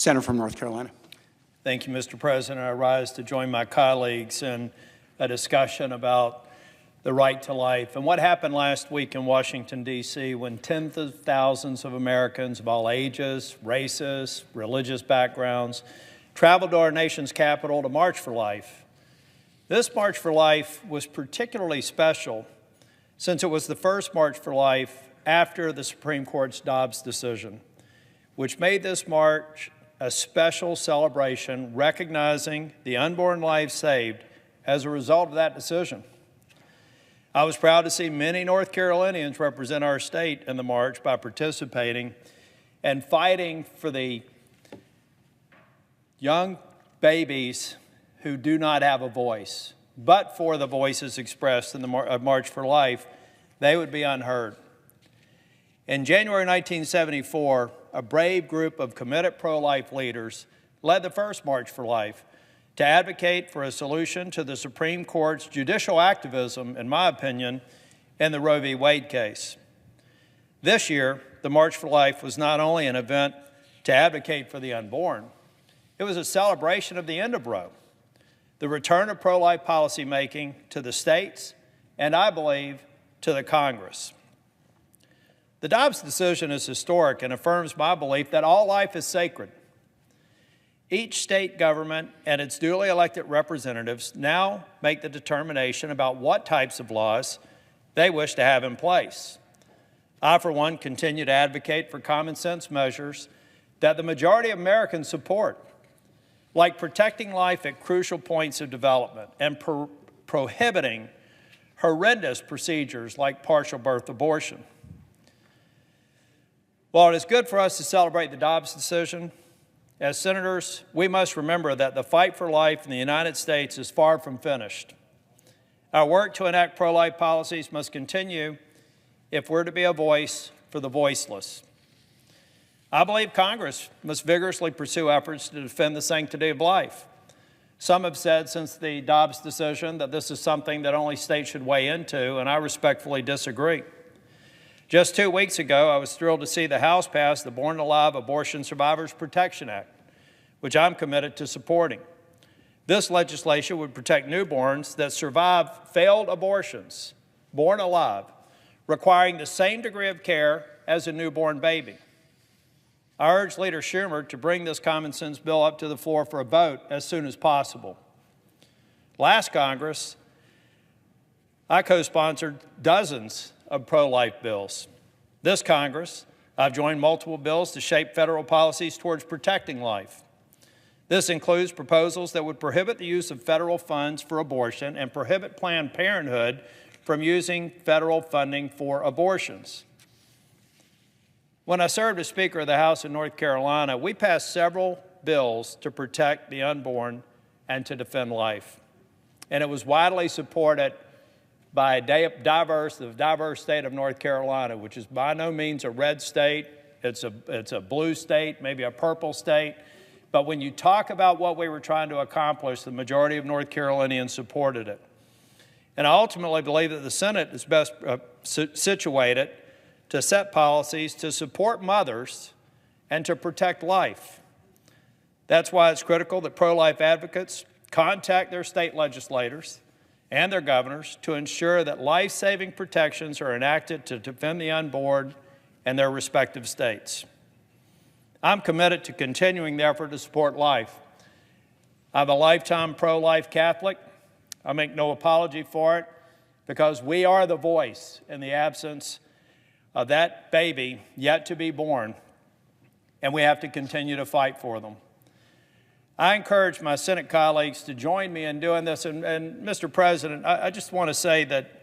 Senator from North Carolina. Thank you, Mr. President. I rise to join my colleagues in a discussion about the right to life and what happened last week in Washington, D.C., when tens of thousands of Americans of all ages, races, religious backgrounds traveled to our nation's capital to March for Life. This March for Life was particularly special since it was the first March for Life after the Supreme Court's Dobbs decision, which made this march a special celebration recognizing the unborn lives saved as a result of that decision. I was proud to see many North Carolinians represent our state in the march by participating and fighting for the young babies who do not have a voice. But for the voices expressed in the March for Life, they would be unheard. In January 1974, a brave group of committed pro-life leaders led the first March for Life to advocate for a solution to the Supreme Court's judicial activism, in my opinion, in the Roe v. Wade case. This year, the March for Life was not only an event to advocate for the unborn, it was a celebration of the end of Roe, the return of pro-life policymaking to the states, and I believe to the Congress. The Dobbs decision is historic and affirms my belief that all life is sacred. Each state government and its duly elected representatives now make the determination about what types of laws they wish to have in place. I, for one, continue to advocate for common sense measures that the majority of Americans support, like protecting life at crucial points of development and prohibiting horrendous procedures like partial birth abortion. While it is good for us to celebrate the Dobbs decision, as senators, we must remember that the fight for life in the United States is far from finished. Our work to enact pro-life policies must continue if we're to be a voice for the voiceless. I believe Congress must vigorously pursue efforts to defend the sanctity of life. Some have said since the Dobbs decision that this is something that only states should weigh into, and I respectfully disagree. Just 2 weeks ago, I was thrilled to see the House pass the Born Alive Abortion Survivors Protection Act, which I'm committed to supporting. This legislation would protect newborns that survive failed abortions, born alive, requiring the same degree of care as a newborn baby. I urge Leader Schumer to bring this common sense bill up to the floor for a vote as soon as possible. Last Congress, I co-sponsored dozens of pro-life bills. This Congress, I've joined multiple bills to shape federal policies towards protecting life. This includes proposals that would prohibit the use of federal funds for abortion and prohibit Planned Parenthood from using federal funding for abortions. When I served as Speaker of the House in North Carolina, we passed several bills to protect the unborn and to defend life. And it was widely supported by a diverse state of North Carolina, which is by no means a red state. It's a blue state, maybe a purple state. But when you talk about what we were trying to accomplish, the majority of North Carolinians supported it. And I ultimately believe that the Senate is best situated to set policies to support mothers and to protect life. That's why it's critical that pro-life advocates contact their state legislators and their governors to ensure that life-saving protections are enacted to defend the unborn in their respective states. I'm committed to continuing the effort to support life. I'm a lifetime pro-life Catholic. I make no apology for it because we are the voice in the absence of that baby yet to be born, and we have to continue to fight for them. I encourage my Senate colleagues to join me in doing this. And Mr. President, I just want to say that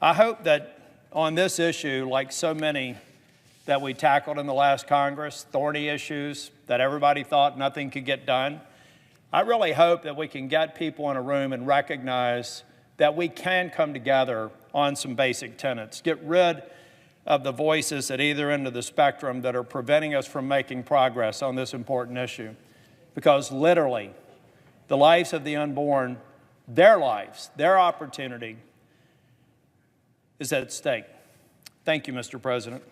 I hope that on this issue, like so many that we tackled in the last Congress, thorny issues that everybody thought nothing could get done, I really hope that we can get people in a room and recognize that we can come together on some basic tenets, get rid of the voices at either end of the spectrum that are preventing us from making progress on this important issue. Because literally, the lives of the unborn, their lives, their opportunity is at stake. Thank you, Mr. President.